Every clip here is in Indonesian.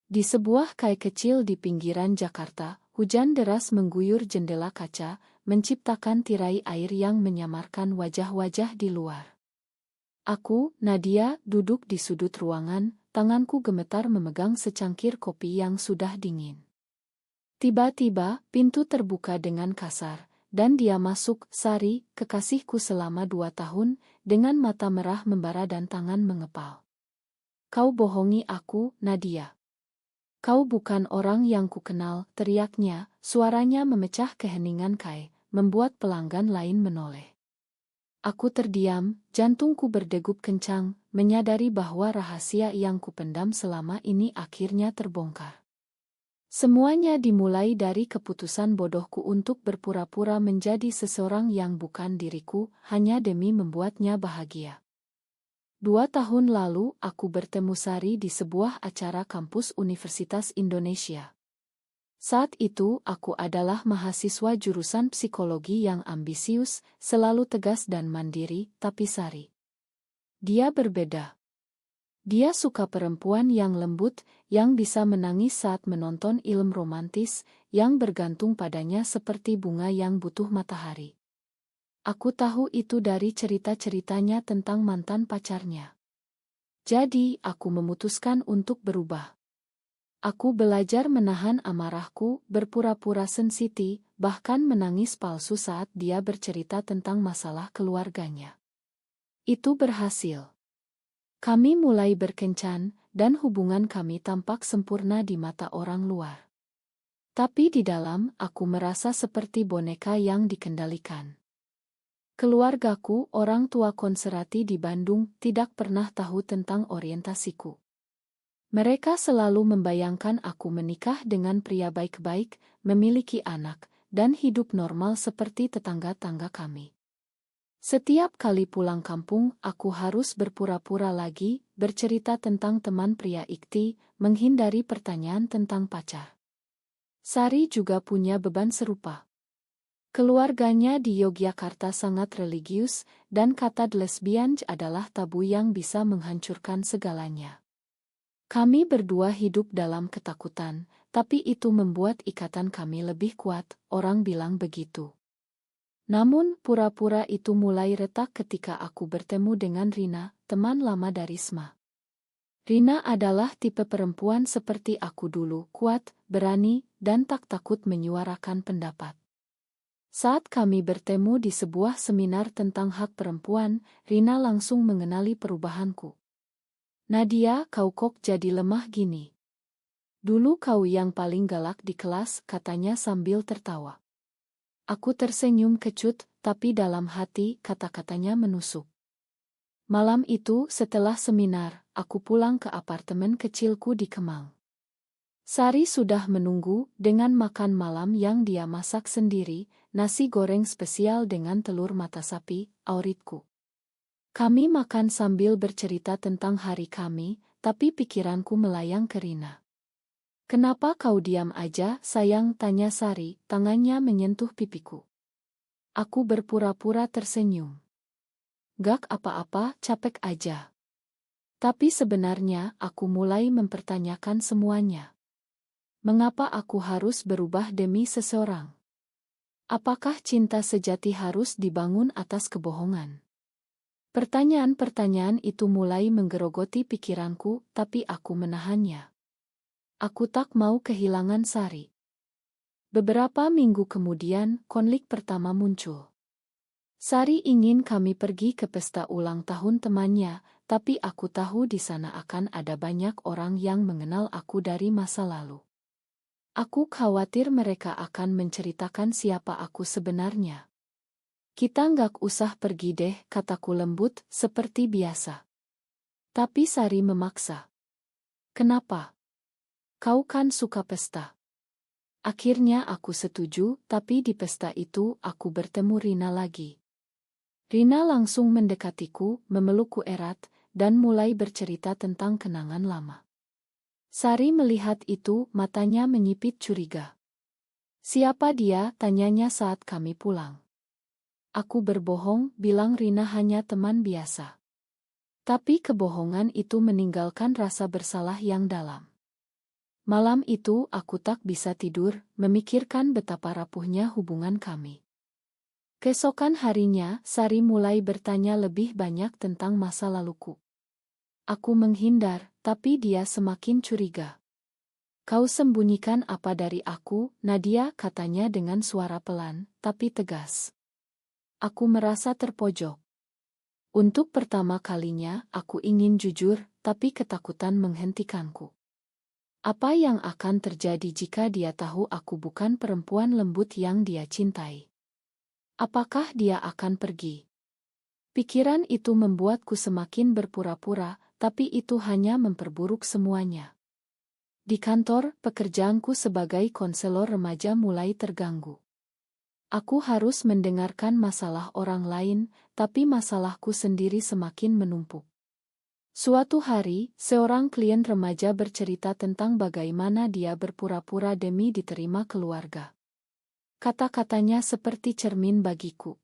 Di sebuah kai kecil di pinggiran Jakarta, hujan deras mengguyur jendela kaca, menciptakan tirai air yang menyamarkan wajah-wajah di luar. Aku, Nadia, duduk di sudut ruangan, tanganku gemetar memegang secangkir kopi yang sudah dingin. Tiba-tiba, pintu terbuka dengan kasar, dan dia masuk. Sari, kekasihku selama 2 tahun, dengan mata merah membara dan tangan mengepal. Kau bohongi aku, Nadia. Kau bukan orang yang kukenal, teriaknya, suaranya memecah keheningan kai, membuat pelanggan lain menoleh. Aku terdiam, jantungku berdegup kencang, menyadari bahwa rahasia yang kupendam selama ini akhirnya terbongkar. Semuanya dimulai dari keputusan bodohku untuk berpura-pura menjadi seseorang yang bukan diriku, hanya demi membuatnya bahagia. 2 tahun lalu, aku bertemu Sari di sebuah acara kampus Universitas Indonesia. Saat itu, aku adalah mahasiswa jurusan psikologi yang ambisius, selalu tegas dan mandiri, tapi Sari. Dia berbeda. Dia suka perempuan yang lembut, yang bisa menangis saat menonton film romantis, yang bergantung padanya seperti bunga yang butuh matahari. Aku tahu itu dari cerita-ceritanya tentang mantan pacarnya. Jadi, aku memutuskan untuk berubah. Aku belajar menahan amarahku, berpura-pura sensitif, bahkan menangis palsu saat dia bercerita tentang masalah keluarganya. Itu berhasil. Kami mulai berkencan, dan hubungan kami tampak sempurna di mata orang luar. Tapi di dalam, aku merasa seperti boneka yang dikendalikan. Keluargaku, orang tua konservatif di Bandung, tidak pernah tahu tentang orientasiku. Mereka selalu membayangkan aku menikah dengan pria baik-baik, memiliki anak, dan hidup normal seperti tetangga-tangga kami. Setiap kali pulang kampung, aku harus berpura-pura lagi, bercerita tentang teman pria ikti, menghindari pertanyaan tentang pacar. Sari juga punya beban serupa. Keluarganya di Yogyakarta sangat religius, dan kata lesbian adalah tabu yang bisa menghancurkan segalanya. Kami berdua hidup dalam ketakutan, tapi itu membuat ikatan kami lebih kuat, orang bilang begitu. Namun, pura-pura itu mulai retak ketika aku bertemu dengan Rina, teman lama dari Sma. Rina adalah tipe perempuan seperti aku dulu, kuat, berani, dan tak takut menyuarakan pendapat. Saat kami bertemu di sebuah seminar tentang hak perempuan, Rina langsung mengenali perubahanku. Nadia, kau kok jadi lemah gini? Dulu kau yang paling galak di kelas, katanya sambil tertawa. Aku tersenyum kecut, tapi dalam hati kata-katanya menusuk. Malam itu, setelah seminar, aku pulang ke apartemen kecilku di Kemang. Sari sudah menunggu dengan makan malam yang dia masak sendiri, nasi goreng spesial dengan telur mata sapi, auritku. Kami makan sambil bercerita tentang hari kami, tapi pikiranku melayang ke Rina. Kenapa kau diam aja, sayang, tanya Sari, tangannya menyentuh pipiku. Aku berpura-pura tersenyum. Gak apa-apa, capek aja. Tapi sebenarnya, aku mulai mempertanyakan semuanya. Mengapa aku harus berubah demi seseorang? Apakah cinta sejati harus dibangun atas kebohongan? Pertanyaan-pertanyaan itu mulai menggerogoti pikiranku, tapi aku menahannya. Aku tak mau kehilangan Sari. Beberapa minggu kemudian, konflik pertama muncul. Sari ingin kami pergi ke pesta ulang tahun temannya, tapi aku tahu di sana akan ada banyak orang yang mengenal aku dari masa lalu. Aku khawatir mereka akan menceritakan siapa aku sebenarnya. Kita nggak usah pergi deh, kataku lembut, seperti biasa. Tapi Sari memaksa. Kenapa? Kau kan suka pesta. Akhirnya aku setuju, tapi di pesta itu aku bertemu Rina lagi. Rina langsung mendekatiku, memelukku erat, dan mulai bercerita tentang kenangan lama. Sari melihat itu, matanya menyipit curiga. Siapa dia? Tanyanya saat kami pulang. Aku berbohong, bilang Rina hanya teman biasa. Tapi kebohongan itu meninggalkan rasa bersalah yang dalam. Malam itu aku tak bisa tidur, memikirkan betapa rapuhnya hubungan kami. Keesokan harinya, Sari mulai bertanya lebih banyak tentang masa laluku. Aku menghindar, tapi dia semakin curiga. Kau sembunyikan apa dari aku, Nadia, katanya dengan suara pelan, tapi tegas. Aku merasa terpojok. Untuk pertama kalinya, aku ingin jujur, tapi ketakutan menghentikanku. Apa yang akan terjadi jika dia tahu aku bukan perempuan lembut yang dia cintai? Apakah dia akan pergi? Pikiran itu membuatku semakin berpura-pura, tapi itu hanya memperburuk semuanya. Di kantor, pekerjaanku sebagai konselor remaja mulai terganggu. Aku harus mendengarkan masalah orang lain, tapi masalahku sendiri semakin menumpuk. Suatu hari, seorang klien remaja bercerita tentang bagaimana dia berpura-pura demi diterima keluarga. Kata-katanya seperti cermin bagiku.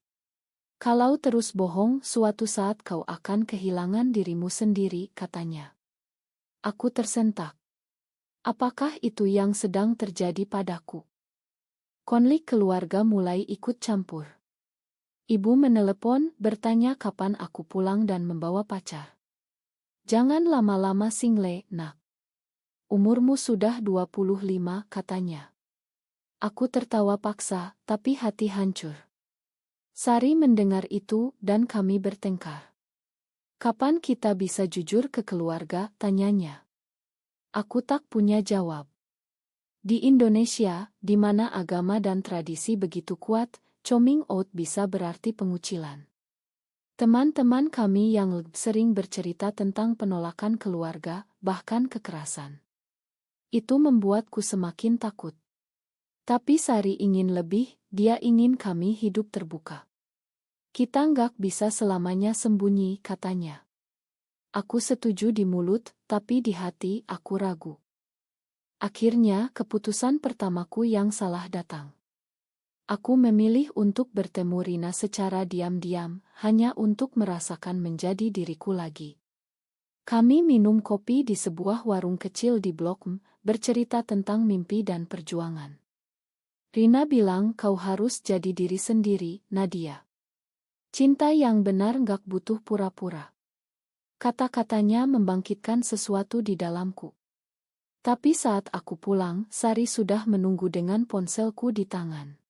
Kalau terus bohong, suatu saat kau akan kehilangan dirimu sendiri, katanya. Aku tersentak. Apakah itu yang sedang terjadi padaku? Konflik keluarga mulai ikut campur. Ibu menelepon, bertanya kapan aku pulang dan membawa pacar. Jangan lama-lama single, nak. Umurmu sudah 25, katanya. Aku tertawa paksa, tapi hati hancur. Sari mendengar itu, dan kami bertengkar. Kapan kita bisa jujur ke keluarga, tanyanya. Aku tak punya jawab. Di Indonesia, di mana agama dan tradisi begitu kuat, coming out bisa berarti pengucilan. Teman-teman kami yang sering bercerita tentang penolakan keluarga, bahkan kekerasan. Itu membuatku semakin takut. Tapi Sari ingin lebih, dia ingin kami hidup terbuka. Kita nggak bisa selamanya sembunyi, katanya. Aku setuju di mulut, tapi di hati aku ragu. Akhirnya, keputusan pertamaku yang salah datang. Aku memilih untuk bertemu Rina secara diam-diam, hanya untuk merasakan menjadi diriku lagi. Kami minum kopi di sebuah warung kecil di Blok M, bercerita tentang mimpi dan perjuangan. Rina bilang kau harus jadi diri sendiri, Nadia. Cinta yang benar gak butuh pura-pura. Kata-katanya membangkitkan sesuatu di dalamku. Tapi saat aku pulang, Sari sudah menunggu dengan ponselku di tangan.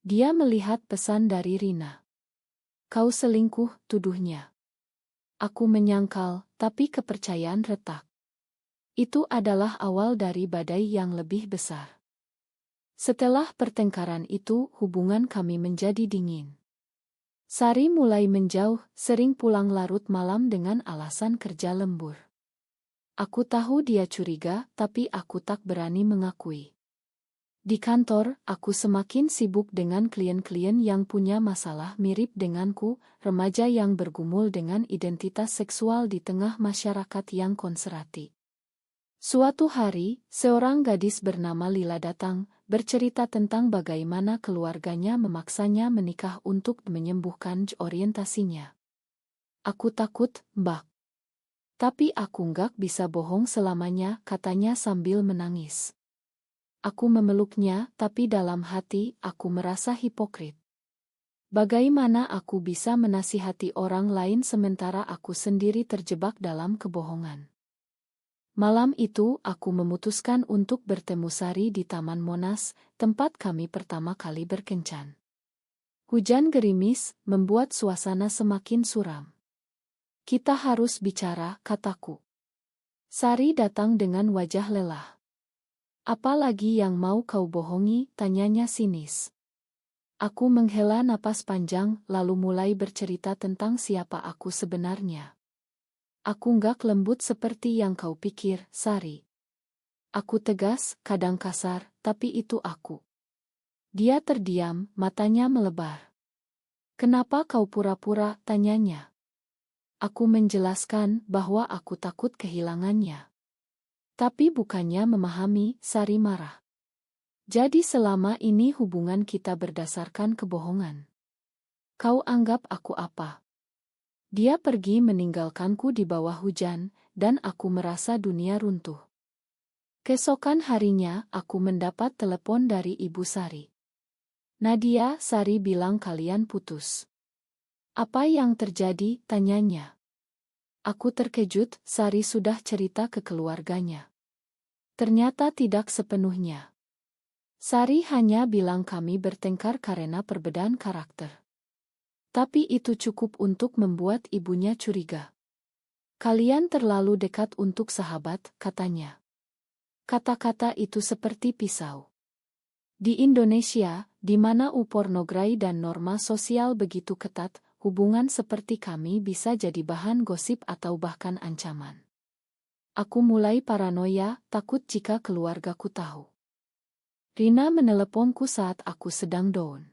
Dia melihat pesan dari Rina. Kau selingkuh, tuduhnya. Aku menyangkal, tapi kepercayaan retak. Itu adalah awal dari badai yang lebih besar. Setelah pertengkaran itu, hubungan kami menjadi dingin. Sari mulai menjauh, sering pulang larut malam dengan alasan kerja lembur. Aku tahu dia curiga, tapi aku tak berani mengakui. Di kantor, aku semakin sibuk dengan klien-klien yang punya masalah mirip denganku, remaja yang bergumul dengan identitas seksual di tengah masyarakat yang konservatif. Suatu hari, seorang gadis bernama Lila datang, bercerita tentang bagaimana keluarganya memaksanya menikah untuk menyembuhkan orientasinya. Aku takut, Mbak. Tapi aku nggak bisa bohong selamanya, katanya sambil menangis. Aku memeluknya, tapi dalam hati, aku merasa hipokrit. Bagaimana aku bisa menasihati orang lain sementara aku sendiri terjebak dalam kebohongan? Malam itu, aku memutuskan untuk bertemu Sari di Taman Monas, tempat kami pertama kali berkencan. Hujan gerimis, membuat suasana semakin suram. Kita harus bicara, kataku. Sari datang dengan wajah lelah. Apa lagi yang mau kau bohongi, tanyanya sinis. Aku menghela napas panjang, lalu mulai bercerita tentang siapa aku sebenarnya. Aku nggak lembut seperti yang kau pikir, Sari. Aku tegas, kadang kasar, tapi itu aku. Dia terdiam, matanya melebar. Kenapa kau pura-pura, tanyanya. Aku menjelaskan bahwa aku takut kehilangannya. Tapi bukannya memahami, Sari marah. Jadi selama ini hubungan kita berdasarkan kebohongan. Kau anggap aku apa? Dia pergi meninggalkanku di bawah hujan, dan aku merasa dunia runtuh. Keesokan harinya, aku mendapat telepon dari Ibu Sari. "Nadia, Sari bilang kalian putus." "Apa yang terjadi?" tanyanya. Aku terkejut, Sari sudah cerita ke keluarganya. Ternyata tidak sepenuhnya. Sari hanya bilang kami bertengkar karena perbedaan karakter. Tapi itu cukup untuk membuat ibunya curiga. "Kalian terlalu dekat untuk sahabat," katanya. Kata-kata itu seperti pisau. Di Indonesia, di mana pornografi dan norma sosial begitu ketat, hubungan seperti kami bisa jadi bahan gosip atau bahkan ancaman. Aku mulai paranoia, takut jika keluargaku tahu. Rina meneleponku saat aku sedang down.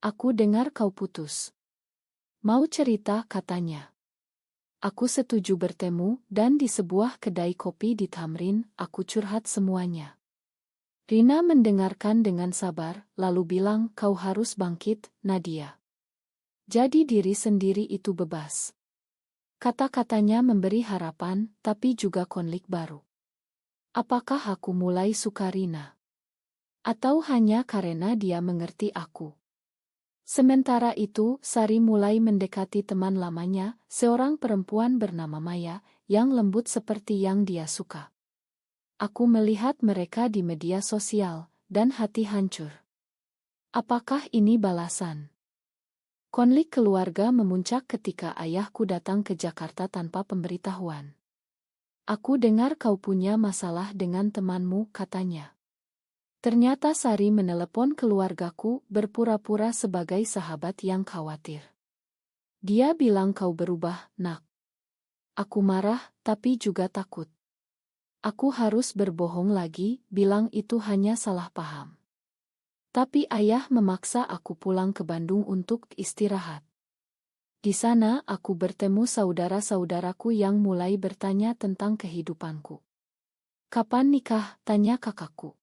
"Aku dengar kau putus. Mau cerita?" katanya. Aku setuju bertemu, dan di sebuah kedai kopi di Tamrin, aku curhat semuanya. Rina mendengarkan dengan sabar, lalu bilang, "Kau harus bangkit, Nadia. Jadi diri sendiri itu bebas." Kata-katanya memberi harapan, tapi juga konflik baru. Apakah aku mulai suka Rina? Atau hanya karena dia mengerti aku? Sementara itu, Sari mulai mendekati teman lamanya, seorang perempuan bernama Maya, yang lembut seperti yang dia suka. Aku melihat mereka di media sosial, dan hati hancur. Apakah ini balasan? Konflik keluarga memuncak ketika ayahku datang ke Jakarta tanpa pemberitahuan. "Aku dengar kau punya masalah dengan temanmu," katanya. Ternyata Sari menelepon keluargaku berpura-pura sebagai sahabat yang khawatir. "Dia bilang kau berubah, Nak." Aku marah, tapi juga takut. Aku harus berbohong lagi, bilang itu hanya salah paham. Tapi ayah memaksa aku pulang ke Bandung untuk istirahat. Di sana aku bertemu saudara-saudaraku yang mulai bertanya tentang kehidupanku. "Kapan nikah?" tanya kakakku.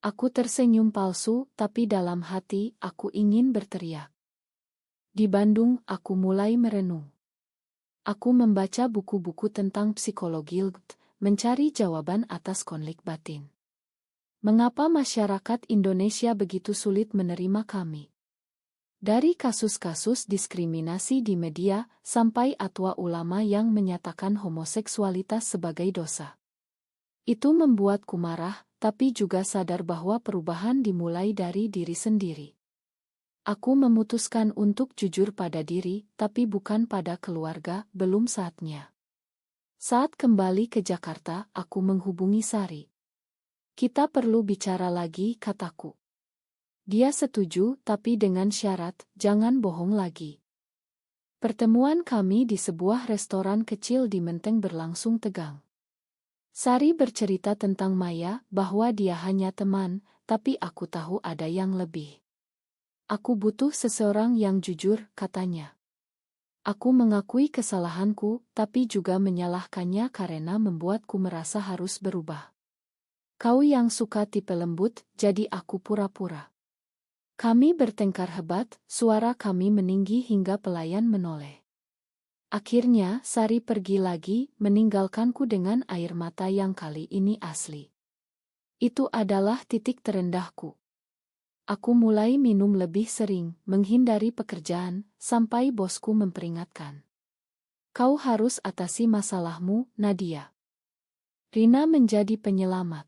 Aku tersenyum palsu, tapi dalam hati aku ingin berteriak. Di Bandung, aku mulai merenung. Aku membaca buku-buku tentang psikologi, mencari jawaban atas konflik batin. Mengapa masyarakat Indonesia begitu sulit menerima kami? Dari kasus-kasus diskriminasi di media, sampai fatwa ulama yang menyatakan homoseksualitas sebagai dosa. Itu membuatku marah, tapi juga sadar bahwa perubahan dimulai dari diri sendiri. Aku memutuskan untuk jujur pada diri, tapi bukan pada keluarga, belum saatnya. Saat kembali ke Jakarta, aku menghubungi Sari. "Kita perlu bicara lagi," kataku. Dia setuju, tapi dengan syarat, jangan bohong lagi. Pertemuan kami di sebuah restoran kecil di Menteng berlangsung tegang. Sari bercerita tentang Maya, bahwa dia hanya teman, tapi aku tahu ada yang lebih. "Aku butuh seseorang yang jujur," katanya. Aku mengakui kesalahanku, tapi juga menyalahkannya karena membuatku merasa harus berubah. "Kau yang suka tipe lembut, jadi aku pura-pura." Kami bertengkar hebat, suara kami meninggi hingga pelayan menoleh. Akhirnya, Sari pergi lagi, meninggalkanku dengan air mata yang kali ini asli. Itu adalah titik terendahku. Aku mulai minum lebih sering, menghindari pekerjaan, sampai bosku memperingatkan. "Kau harus atasi masalahmu, Nadia." Rina menjadi penyelamat.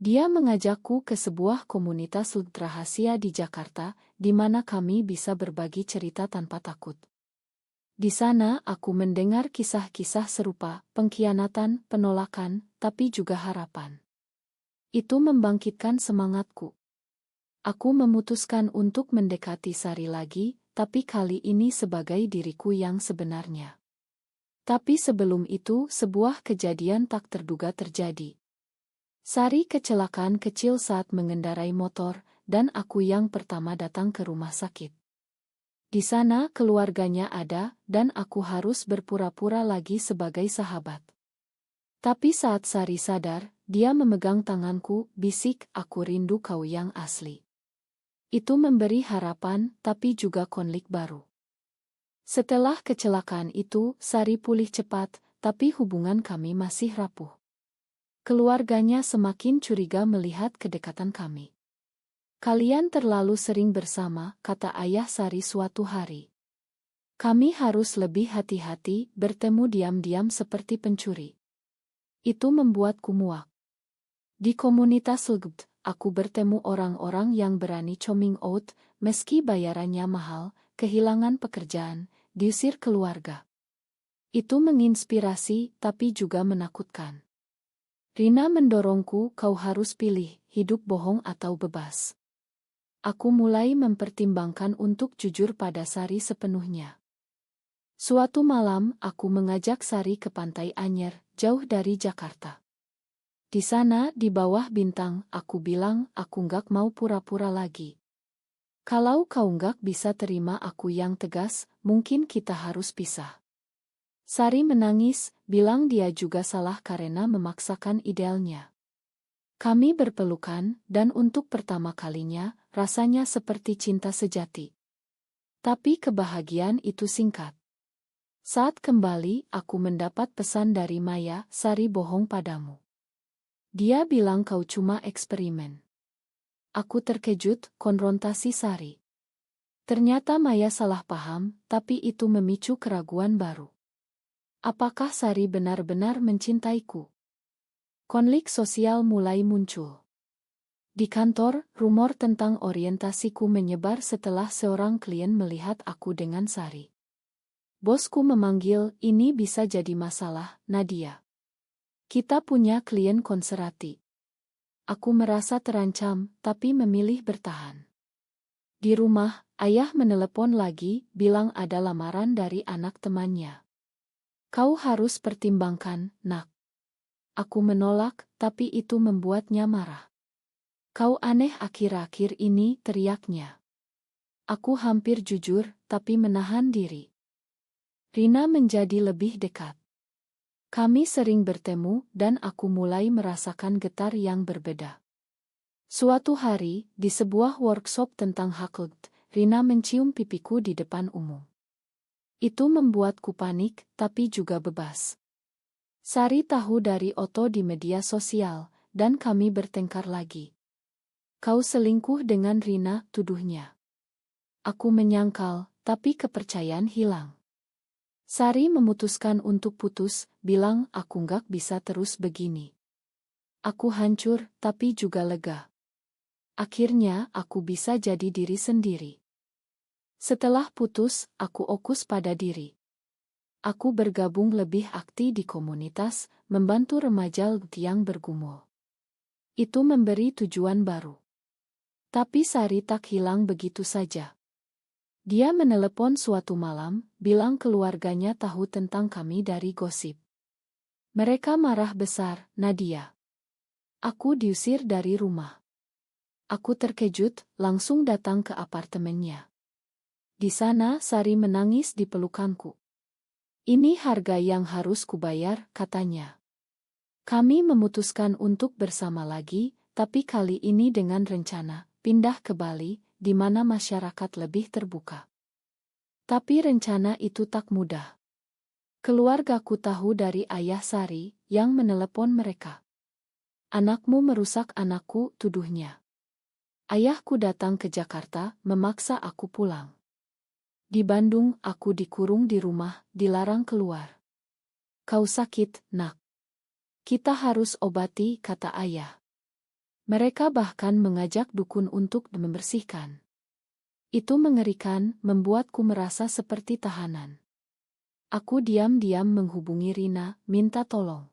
Dia mengajakku ke sebuah komunitas rahasia di Jakarta, di mana kami bisa berbagi cerita tanpa takut. Di sana aku mendengar kisah-kisah serupa, pengkhianatan, penolakan, tapi juga harapan. Itu membangkitkan semangatku. Aku memutuskan untuk mendekati Sari lagi, tapi kali ini sebagai diriku yang sebenarnya. Tapi sebelum itu, sebuah kejadian tak terduga terjadi. Sari kecelakaan kecil saat mengendarai motor, dan aku yang pertama datang ke rumah sakit. Di sana keluarganya ada, dan aku harus berpura-pura lagi sebagai sahabat. Tapi saat Sari sadar, dia memegang tanganku, bisik, "Aku rindu kau yang asli." Itu memberi harapan, tapi juga konflik baru. Setelah kecelakaan itu, Sari pulih cepat, tapi hubungan kami masih rapuh. Keluarganya semakin curiga melihat kedekatan kami. Kalian terlalu sering bersama, kata ayah Sari suatu hari. Kami harus lebih hati-hati, bertemu diam-diam seperti pencuri. Itu membuatku muak. Di komunitas LGBT, aku bertemu orang-orang yang berani coming out, meski bayarannya mahal, kehilangan pekerjaan, diusir keluarga. Itu menginspirasi, tapi juga menakutkan. Rina mendorongku, kau harus pilih, hidup bohong atau bebas. Aku mulai mempertimbangkan untuk jujur pada Sari sepenuhnya. Suatu malam, aku mengajak Sari ke Pantai Anyer, jauh dari Jakarta. Di sana, di bawah bintang, aku bilang, aku nggak mau pura-pura lagi. Kalau kau nggak bisa terima aku yang tegas, mungkin kita harus pisah. Sari menangis, bilang dia juga salah karena memaksakan idealnya. Kami berpelukan, dan untuk pertama kalinya, rasanya seperti cinta sejati. Tapi kebahagiaan itu singkat. Saat kembali, aku mendapat pesan dari Maya, Sari bohong padamu. Dia bilang kau cuma eksperimen. Aku terkejut, konfrontasi Sari. Ternyata Maya salah paham, tapi itu memicu keraguan baru. Apakah Sari benar-benar mencintaiku? Konflik sosial mulai muncul. Di kantor, rumor tentang orientasiku menyebar setelah seorang klien melihat aku dengan Sari. Bosku memanggil, ini bisa jadi masalah, Nadia. Kita punya klien konservatif. Aku merasa terancam, tapi memilih bertahan. Di rumah, ayah menelepon lagi, bilang ada lamaran dari anak temannya. Kau harus pertimbangkan, nak. Aku menolak, tapi itu membuatnya marah. Kau aneh akhir-akhir ini, teriaknya. Aku hampir jujur, tapi menahan diri. Rina menjadi lebih dekat. Kami sering bertemu, dan aku mulai merasakan getar yang berbeda. Suatu hari, di sebuah workshop tentang hak LGBT, Rina mencium pipiku di depan umum. Itu membuatku panik, tapi juga bebas. Sari tahu dari Otto di media sosial, dan kami bertengkar lagi. Kau selingkuh dengan Rina, tuduhnya. Aku menyangkal, tapi kepercayaan hilang. Sari memutuskan untuk putus, bilang aku nggak bisa terus begini. Aku hancur, tapi juga lega. Akhirnya, aku bisa jadi diri sendiri. Setelah putus, aku fokus pada diri. Aku bergabung lebih aktif di komunitas, membantu remaja yang bergumul. Itu memberi tujuan baru. Tapi Sari tak hilang begitu saja. Dia menelepon suatu malam, bilang keluarganya tahu tentang kami dari gosip. Mereka marah besar, Nadia. Aku diusir dari rumah. Aku terkejut, langsung datang ke apartemennya. Di sana Sari menangis di pelukanku. Ini harga yang harus kubayar, katanya. Kami memutuskan untuk bersama lagi, tapi kali ini dengan rencana pindah ke Bali, di mana masyarakat lebih terbuka. Tapi rencana itu tak mudah. Keluargaku tahu dari ayah Sari, yang menelepon mereka. Anakmu merusak anakku, tuduhnya. Ayahku datang ke Jakarta, memaksa aku pulang. Di Bandung, aku dikurung di rumah, dilarang keluar. Kau sakit, nak. Kita harus obati, kata ayah. Mereka bahkan mengajak dukun untuk membersihkan. Itu mengerikan, membuatku merasa seperti tahanan. Aku diam-diam menghubungi Rina, minta tolong.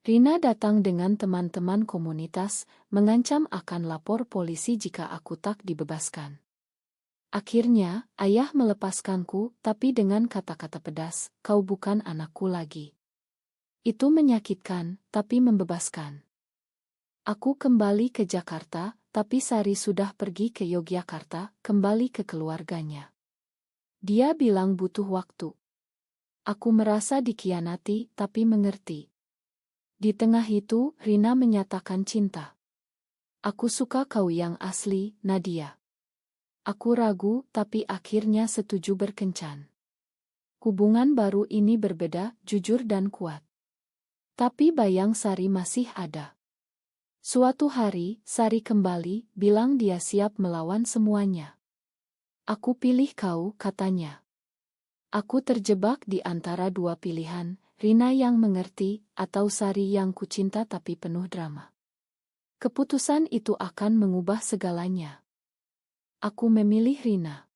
Rina datang dengan teman-teman komunitas, mengancam akan lapor polisi jika aku tak dibebaskan. Akhirnya, ayah melepaskanku, tapi dengan kata-kata pedas, kau bukan anakku lagi. Itu menyakitkan, tapi membebaskan. Aku kembali ke Jakarta, tapi Sari sudah pergi ke Yogyakarta, kembali ke keluarganya. Dia bilang butuh waktu. Aku merasa dikhianati, tapi mengerti. Di tengah itu, Rina menyatakan cinta. Aku suka kau yang asli, Nadia. Aku ragu, tapi akhirnya setuju berkencan. Hubungan baru ini berbeda, jujur dan kuat. Tapi bayang Sari masih ada. Suatu hari, Sari kembali, bilang dia siap melawan semuanya. Aku pilih kau, katanya. Aku terjebak di antara dua pilihan, Rina yang mengerti, atau Sari yang kucinta tapi penuh drama. Keputusan itu akan mengubah segalanya. Aku memilih Rina.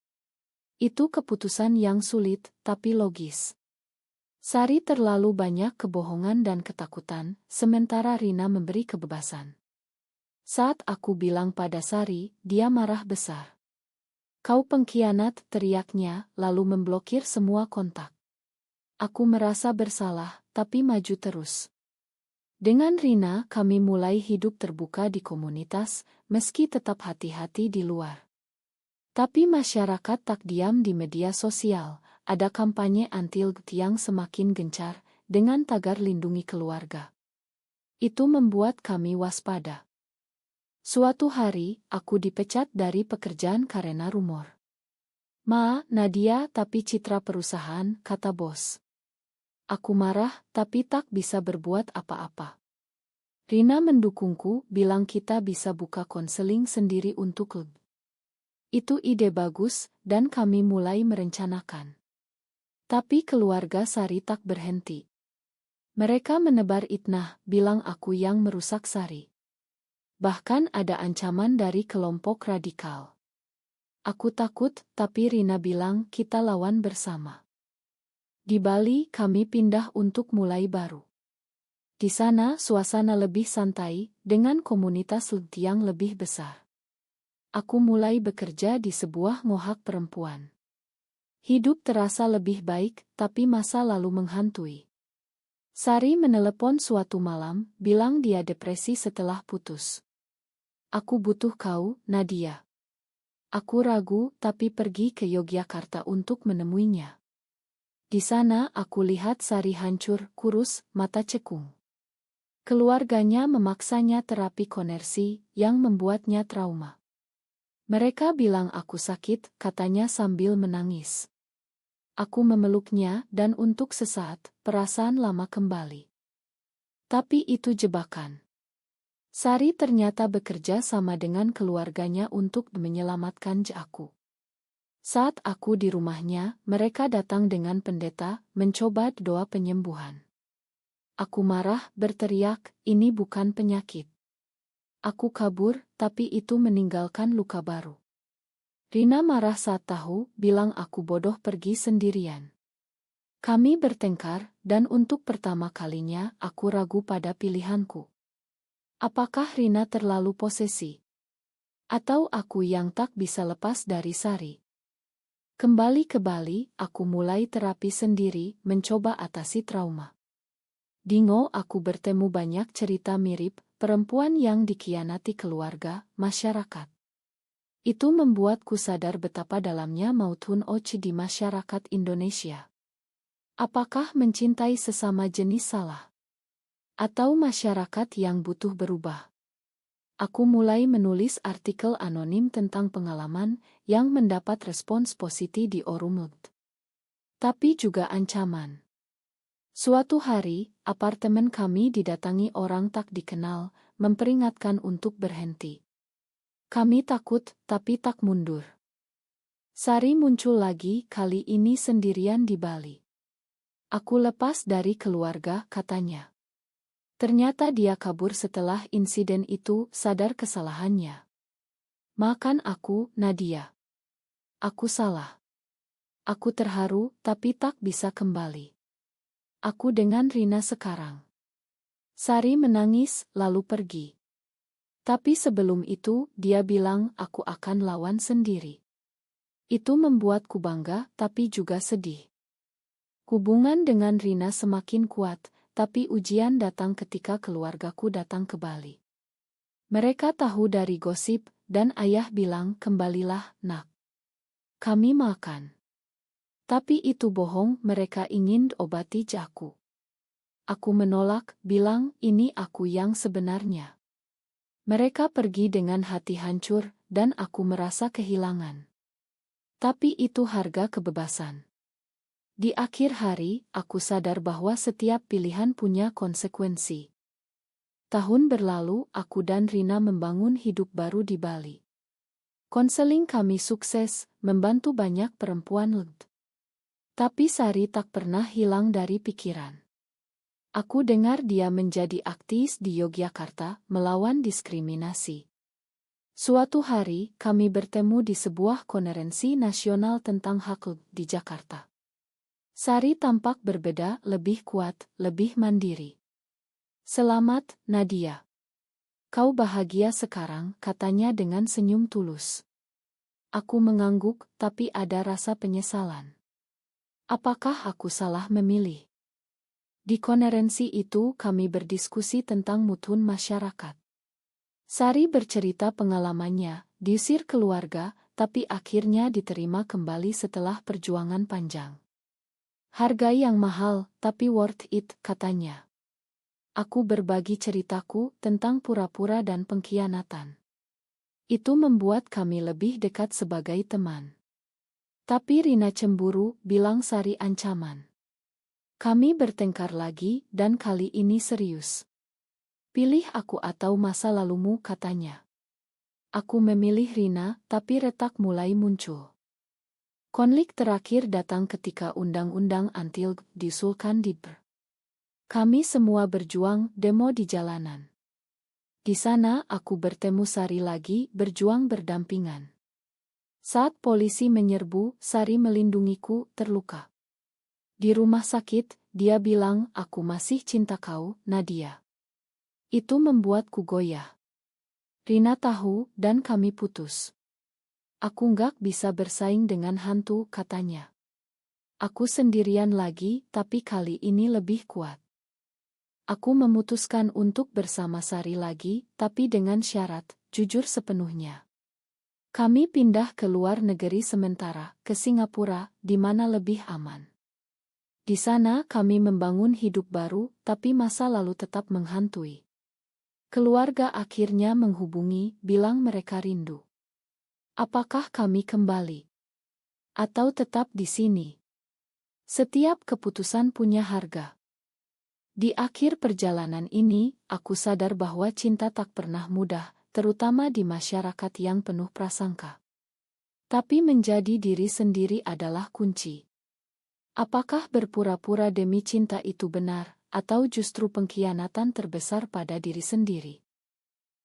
Itu keputusan yang sulit, tapi logis. Sari terlalu banyak kebohongan dan ketakutan, sementara Rina memberi kebebasan. Saat aku bilang pada Sari, dia marah besar. Kau pengkhianat, teriaknya, lalu memblokir semua kontak. Aku merasa bersalah, tapi maju terus. Dengan Rina, kami mulai hidup terbuka di komunitas, meski tetap hati-hati di luar. Tapi masyarakat tak diam di media sosial. Ada kampanye anti-LGBT yang semakin gencar, dengan tagar lindungi keluarga. Itu membuat kami waspada. Suatu hari, aku dipecat dari pekerjaan karena rumor. Nadia, tapi citra perusahaan, kata bos. Aku marah, tapi tak bisa berbuat apa-apa. Rina mendukungku, bilang kita bisa buka konseling sendiri untuk klub. Itu ide bagus, dan kami mulai merencanakan. Tapi keluarga Sari tak berhenti. Mereka menebar itnah, bilang aku yang merusak Sari. Bahkan ada ancaman dari kelompok radikal. Aku takut, tapi Rina bilang kita lawan bersama. Di Bali kami pindah untuk mulai baru. Di sana suasana lebih santai, dengan komunitas yang lebih besar. Aku mulai bekerja di sebuah ngohak perempuan. Hidup terasa lebih baik, tapi masa lalu menghantui. Sari menelepon suatu malam, bilang dia depresi setelah putus. Aku butuh kau, Nadia. Aku ragu, tapi pergi ke Yogyakarta untuk menemuinya. Di sana aku lihat Sari hancur, kurus, mata cekung. Keluarganya memaksanya terapi konversi, yang membuatnya trauma. Mereka bilang aku sakit, katanya sambil menangis. Aku memeluknya, dan untuk sesaat, perasaan lama kembali. Tapi itu jebakan. Sari ternyata bekerja sama dengan keluarganya untuk menyelamatkan aku. Saat aku di rumahnya, mereka datang dengan pendeta, mencoba doa penyembuhan. Aku marah, berteriak, ini bukan penyakit. Aku kabur, tapi itu meninggalkan luka baru. Rina marah saat tahu, bilang aku bodoh pergi sendirian. Kami bertengkar, dan untuk pertama kalinya aku ragu pada pilihanku. Apakah Rina terlalu posesi? Atau aku yang tak bisa lepas dari Sari? Kembali ke Bali, aku mulai terapi sendiri, mencoba atasi trauma. Dingo aku bertemu banyak cerita mirip, perempuan yang dikhianati keluarga, masyarakat. Itu membuatku sadar betapa dalamnya mautun oci di masyarakat Indonesia. Apakah mencintai sesama jenis salah? Atau masyarakat yang butuh berubah? Aku mulai menulis artikel anonim tentang pengalaman yang mendapat respons positif di Orumut. Tapi juga ancaman. Suatu hari, apartemen kami didatangi orang tak dikenal, memperingatkan untuk berhenti. Kami takut, tapi tak mundur. Sari muncul lagi, kali ini sendirian di Bali. Aku lepas dari keluarga, katanya. Ternyata dia kabur setelah insiden itu, sadar kesalahannya. Maafkan aku, Nadia. Aku salah. Aku terharu, tapi tak bisa kembali. Aku dengan Rina sekarang. Sari menangis, lalu pergi. Tapi sebelum itu, dia bilang aku akan lawan sendiri. Itu membuatku bangga, tapi juga sedih. Hubungan dengan Rina semakin kuat, tapi ujian datang ketika keluargaku datang ke Bali. Mereka tahu dari gosip, dan ayah bilang, kembalilah, nak. Kami makan. Tapi itu bohong, mereka ingin obati aku. Aku menolak, bilang, ini aku yang sebenarnya. Mereka pergi dengan hati hancur, dan aku merasa kehilangan. Tapi itu harga kebebasan. Di akhir hari, aku sadar bahwa setiap pilihan punya konsekuensi. Tahun berlalu, aku dan Rina membangun hidup baru di Bali. Konseling kami sukses, membantu banyak perempuan LGBTQ. Tapi Sari tak pernah hilang dari pikiran. Aku dengar dia menjadi aktivis di Yogyakarta, melawan diskriminasi. Suatu hari, kami bertemu di sebuah konferensi nasional tentang hak LGBTQ di Jakarta. Sari tampak berbeda, lebih kuat, lebih mandiri. "Selamat, Nadia. Kau bahagia sekarang," katanya dengan senyum tulus. Aku mengangguk, tapi ada rasa penyesalan. Apakah aku salah memilih? Di konferensi itu kami berdiskusi tentang mutu masyarakat. Sari bercerita pengalamannya, diusir keluarga, tapi akhirnya diterima kembali setelah perjuangan panjang. "Harga yang mahal, tapi worth it," katanya. Aku berbagi ceritaku tentang pura-pura dan pengkhianatan. Itu membuat kami lebih dekat sebagai teman. Tapi Rina cemburu, bilang Sari ancaman. Kami bertengkar lagi, dan kali ini serius. "Pilih aku atau masa lalumu," katanya. Aku memilih Rina, tapi retak mulai muncul. Konflik terakhir datang ketika undang-undang anti-LGBTQ diusulkan di BR. Kami semua berjuang, demo di jalanan. Di sana aku bertemu Sari lagi, berjuang berdampingan. Saat polisi menyerbu, Sari melindungiku, terluka. Di rumah sakit, dia bilang, "Aku masih cinta kau, Nadia." Itu membuatku goyah. Rina tahu, dan kami putus. "Aku nggak bisa bersaing dengan hantu," katanya. Aku sendirian lagi, tapi kali ini lebih kuat. Aku memutuskan untuk bersama Sari lagi, tapi dengan syarat, jujur sepenuhnya. Kami pindah ke luar negeri sementara, ke Singapura, di mana lebih aman. Di sana kami membangun hidup baru, tapi masa lalu tetap menghantui. Keluarga akhirnya menghubungi, bilang mereka rindu. Apakah kami kembali? Atau tetap di sini? Setiap keputusan punya harga. Di akhir perjalanan ini, aku sadar bahwa cinta tak pernah mudah, terutama di masyarakat yang penuh prasangka. Tapi menjadi diri sendiri adalah kunci. Apakah berpura-pura demi cinta itu benar, atau justru pengkhianatan terbesar pada diri sendiri?